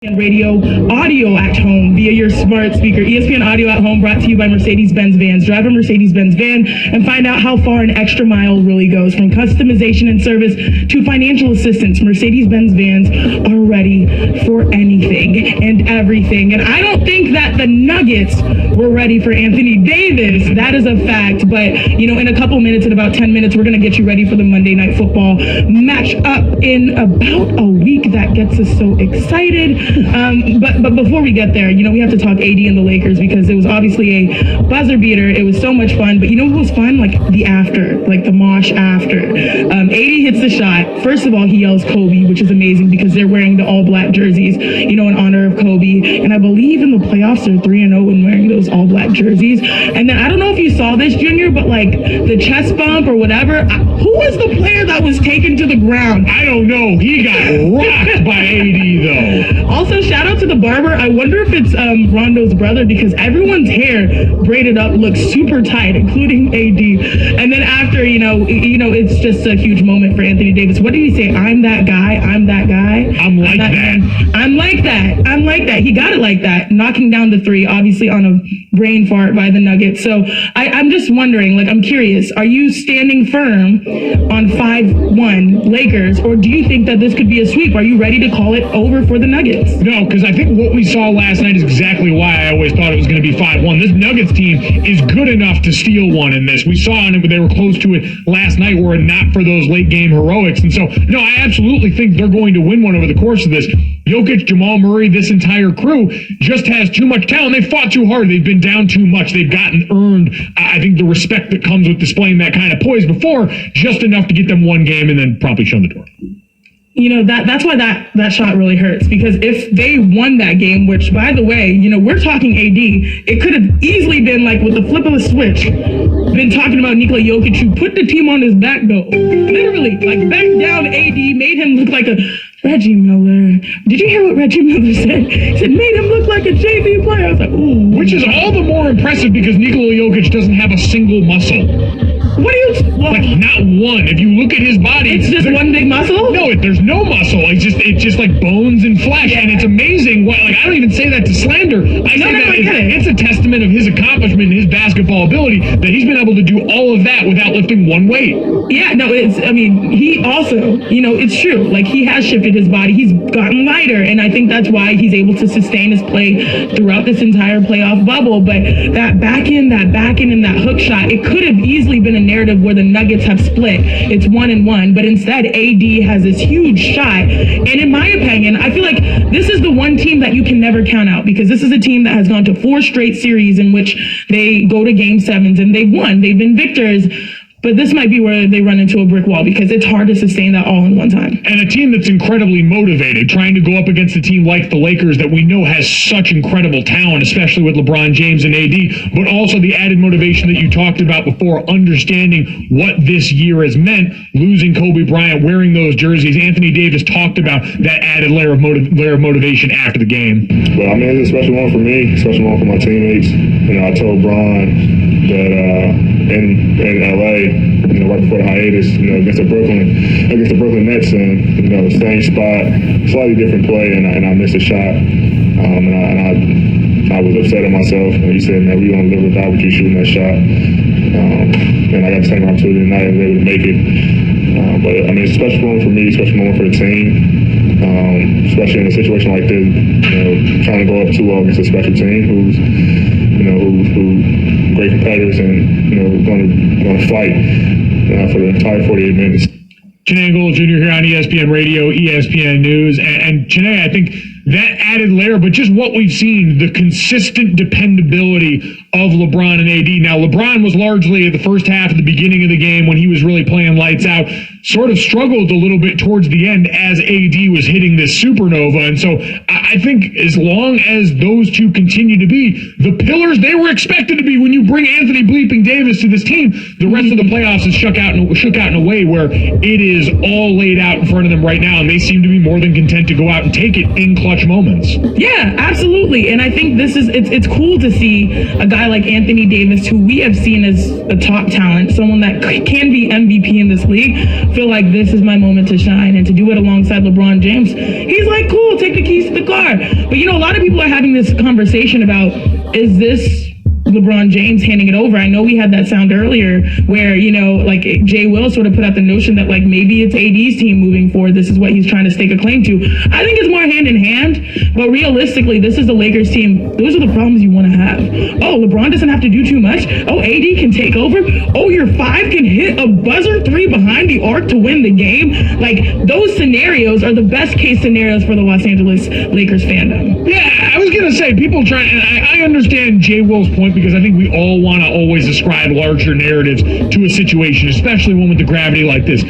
Radio audio at home via your smart speaker. ESPN Audio at Home brought to you by Mercedes-Benz Vans. Drive a Mercedes-Benz van and find out how far an extra mile really goes. From customization and service to financial assistance, Mercedes-Benz Vans are ready for anything and everything. And I don't think that the Nuggets were ready for Anthony Davis. That is a fact. But, you know, in a couple minutes, in about 10 minutes, we're going to get you ready for the Monday Night Football match up in about a week. That gets us so excited. But before we get there, you know, we have to talk AD and the Lakers because it was obviously a buzzer beater. It was so much fun. But you know what was fun? Like the after, like the mosh after. AD hits the shot. First of all, he yells Kobe, which is amazing because they're wearing the all-black jerseys, you know, in honor of Kobe. And I believe in the playoffs they're 3-0 when wearing those all-black jerseys. And then I don't know if you saw this, Junior, but like the chest bump or whatever, who was the player that was taken to the ground? I don't know. He got rocked by AD, though. Also, shout out to the barber. I wonder if it's Rondo's brother because everyone's hair braided up looks super tight, including AD. And then after, you know, it's just a huge moment for Anthony Davis. What did he say? I'm that guy. I'm that guy. I'm like that. I'm like that. I'm like that. He got it like that, knocking down the three, obviously on a brain fart by the Nuggets. So I'm just wondering, like, I'm curious, are you standing firm on 5-1 Lakers, or do you think that this could be a sweep? Are you ready to call it over for the Nuggets? No, because I think what we saw last night is exactly why I always thought it was going to be 5-1. This Nuggets team is good enough to steal one in this. We saw it, but they were close to it last night were it not for those late game heroics. And so, no, I absolutely think they're going to win one over the course of this. Jokic, Jamal Murray, this entire crew just has too much talent. They fought too hard. They've been down too much. They've earned, I think, the respect that comes with displaying that kind of poise before, just enough to get them one game and then probably shut the door. You know, that's why that shot really hurts, because if they won that game, which, by the way, you know, we're talking AD, it could have easily been like with the flip of a switch, been talking about Nikola Jokic, who put the team on his back, though. Literally, like, back down AD, made him look like a Reggie Miller. Did you hear what Reggie Miller said? He said, made him look like a JV player. I was like, ooh. Which is all the more impressive because Nikola Jokic doesn't have a single muscle. What do you... Well, like, not one. If you look at his body... It's just one big muscle? No, there's no muscle. It's just like bones and flesh. Yeah. And it's amazing. Like, I don't even say that to slander. I say that it's a testament of his accomplishment and his basketball ability that he's been able to do all of that without lifting one weight. Yeah, no, he also, you know, it's true. Like, he has shifted his body. He's gotten lighter. And I think that's why he's able to sustain his play throughout this entire playoff bubble. But that back end and that hook shot, it could have easily been a narrative where the Nuggets have split. It's 1-1, but instead AD has this huge shot. And in my opinion, I feel like this is the one team that you can never count out, because this is a team that has gone to 4 straight series in which they go to game 7s and they've won. They've been victors. But this might be where they run into a brick wall, because it's hard to sustain that all in one time. And a team that's incredibly motivated, trying to go up against a team like the Lakers that we know has such incredible talent, especially with LeBron James and AD, but also the added motivation that you talked about before, understanding what this year has meant, losing Kobe Bryant, wearing those jerseys. Anthony Davis talked about that added layer of motivation after the game. Well, I mean, it's a special one for me, special one for my teammates. You know, I told Bron that in LA, you know, right before the hiatus, you know, against the Brooklyn Nets, and you know, same spot, slightly different play, and I missed a shot, and I was upset at myself. And he said, "Man, we gonna live or die with you shooting that shot." And I got the same opportunity tonight, and they would make it. But I mean, it's a special moment for me, special moment for the team, especially in a situation like this. You know, trying to go up 2-0 against a special team who's great competitors and, you know, going to fight for the entire 48 minutes. Chiney Gold Jr. here on ESPN Radio, ESPN News. And Chiney, I think that added layer, but just what we've seen, the consistent dependability of LeBron and AD. Now, LeBron was largely at the first half, at the beginning of the game when he was really playing lights out, sort of struggled a little bit towards the end as AD was hitting this supernova. And so I think as long as those two continue to be the pillars they were expected to be when you bring Anthony bleeping Davis to this team, the rest of the playoffs is shook out in a way where it is is all laid out in front of them right now, and they seem to be more than content to go out and take it in clutch moments. Yeah, absolutely. And I think it's cool to see a guy like Anthony Davis, who we have seen as a top talent, someone that can be MVP in this league, feel like this is my moment to shine, and to do it alongside LeBron James. He's like, cool, take the keys to the car. But a lot of people are having this conversation about, is this LeBron James handing it over? I know we had that sound earlier where, like Jay Will sort of put out the notion that like maybe it's AD's team moving forward. This is what he's trying to stake a claim to. I think it's more hand in hand, but realistically, this is the Lakers team. Those are the problems you want to have. Oh, LeBron doesn't have to do too much. Oh, AD can take over. Oh, your five can hit a buzzer three behind the arc to win the game. Like, those scenarios are the best case scenarios for the Los Angeles Lakers fandom. Yeah, I was going to say, people try, and I understand Jay Will's point, because I think we all want to always ascribe larger narratives to a situation, especially one with the gravity like this.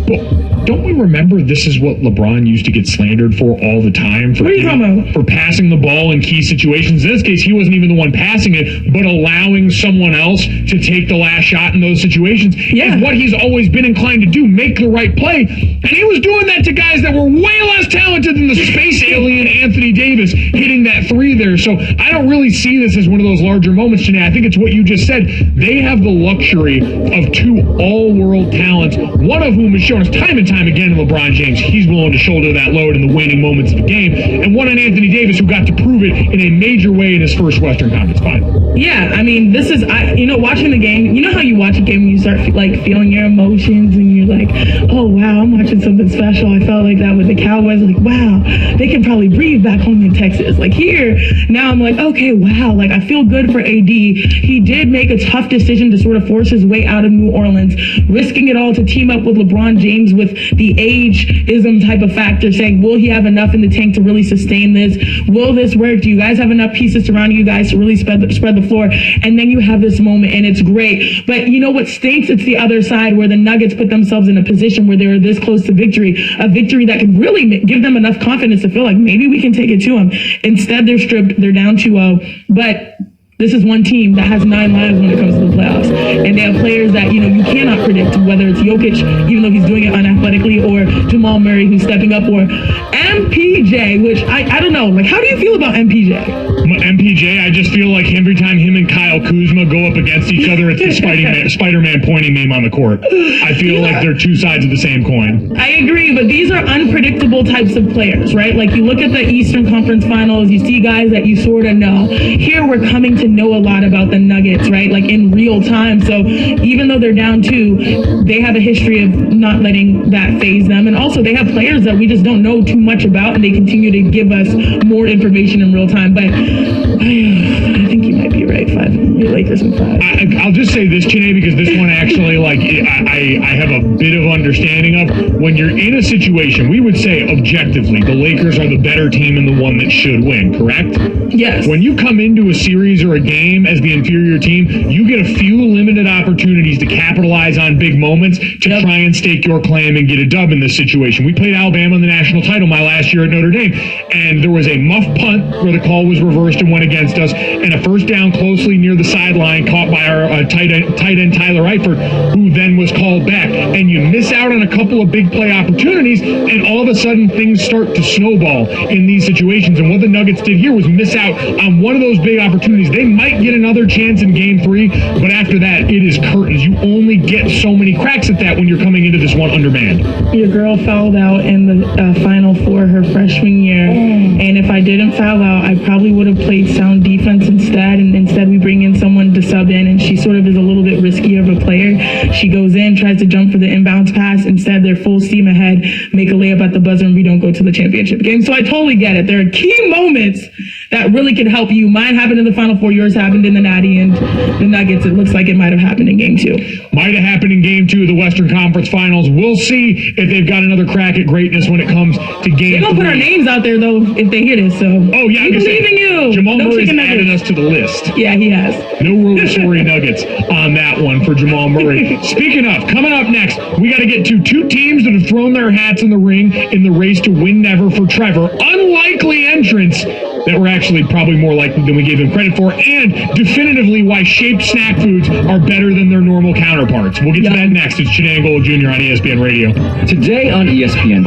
But don't we remember this is what LeBron used to get slandered for all the time? For, what are you talking about? For passing the ball in key situations. In this case, he wasn't even the one passing it, but allowing someone else to take the last shot in those situations is what he's always been inclined to do, make the right play. And he was doing that to guys that were way less talented than the space alien Anthony Davis hitting that three there. So I don't really see this as one of those larger moments, Janae. I think it's what you just said. They have the luxury of two all-world talents, one of whom has shown us time and time again in LeBron James he's willing to shoulder that load in the waning moments of the game, and one in Anthony Davis who got to prove it in a major way in his first Western Conference final. Yeah, I mean, this is, watching the game, how you watch a game and you start feeling your emotions and you're like, oh wow, I'm watching something special. I felt like that with the Cowboys, like wow, they can probably breathe back home in Texas. Like here, now I'm like, okay, wow, like I feel good for AD. He did make a tough decision to sort of force his way out of New Orleans, risking it all to team up with LeBron James with the ageism type of factor, saying, will he have enough in the tank to really sustain this? Will this work? Do you guys have enough pieces surrounding you guys to really spread the floor? And then you have this moment, and it's great. But what stinks? It's the other side where the Nuggets put themselves in a position where they're this close to victory, a victory that could really give them enough confidence to feel like maybe we can take it to them. Instead, they're stripped. They're down 2-0. But this is one team that has 9 lives when it comes to the playoffs. And they have players that, you cannot predict, whether it's Jokic, even though he's doing it unathletically, or Jamal Murray, who's stepping up, or MPJ, which I don't know. Like, how do you feel about MPJ? MPJ, I just feel like every time him and Kyle Kuzma go up against each other, it's the Spider-Man pointing meme on the court. I feel like they're two sides of the same coin. I agree, but these are unpredictable types of players, right? Like, you look at the Eastern Conference Finals, you see guys that you sort of know. Here, we're coming to know a lot about the Nuggets, right? Like, in real time. So even though they're down 2, they have a history of not letting that phase them. And also, they have players that we just don't know too much about, and they continue to give us more information in real time. But I think you might be right. 5 Lakers in 5. I'll just say this, Janae, because this one actually, I have a bit of understanding of. When you're in a situation, we would say objectively, the Lakers are the better team and the one that should win, correct? Yes. When you come into a series or a game as the inferior team, you get a few limited opportunities to capitalize on big moments to try and stake your claim and get a dub in this situation. We played Alabama in the national title my last year at Notre Dame, and there was a muff punt where the call was reversed and went against us, and a first down closely near the sideline caught by our tight end Tyler Eifert, who then was called back. And you miss out on a couple of big play opportunities, and all of a sudden things start to snowball in these situations. And what the Nuggets did here was miss out on one of those big opportunities. They might get another chance in Game 3, but after that, it is curtains. You only get so many cracks at that when you're coming into this one undermanned. Your girl fouled out in the Final Four her freshman year, and if I didn't foul out, I probably would have played sound defense instead, and instead we bring in someone to sub in, and she sort of is a little bit risky of a player. She goes in, tries to jump for the inbounds pass. Instead, they're full steam ahead, make a layup at the buzzer, and we don't go to the championship game. So I totally get it. There are key moments that really can help you. Mine happened in the Final Four. Yours happened in the Natty, and the Nuggets, it looks like it might have happened in Game 2. Might have happened in Game 2 of the Western Conference Finals. We'll see if they've got another crack at greatness when it comes to Game 3. They're going to put our names out there, though, if they hear this. So oh, yeah, we believe in you. Jamal Murray's added us to the list. Yeah, he has. No Rotisserie Nuggets on that one for Jamal Murray. Speaking of, coming up next, we got to get to two teams that have thrown their hats in the ring in the race to win never for Trevor. Unlikely entrance that were actually probably more likely than we gave them credit for, and definitively why shaped snack foods are better than their normal counterparts. We'll get to that next. It's Chenango Jr. on ESPN Radio. Today on ESPN.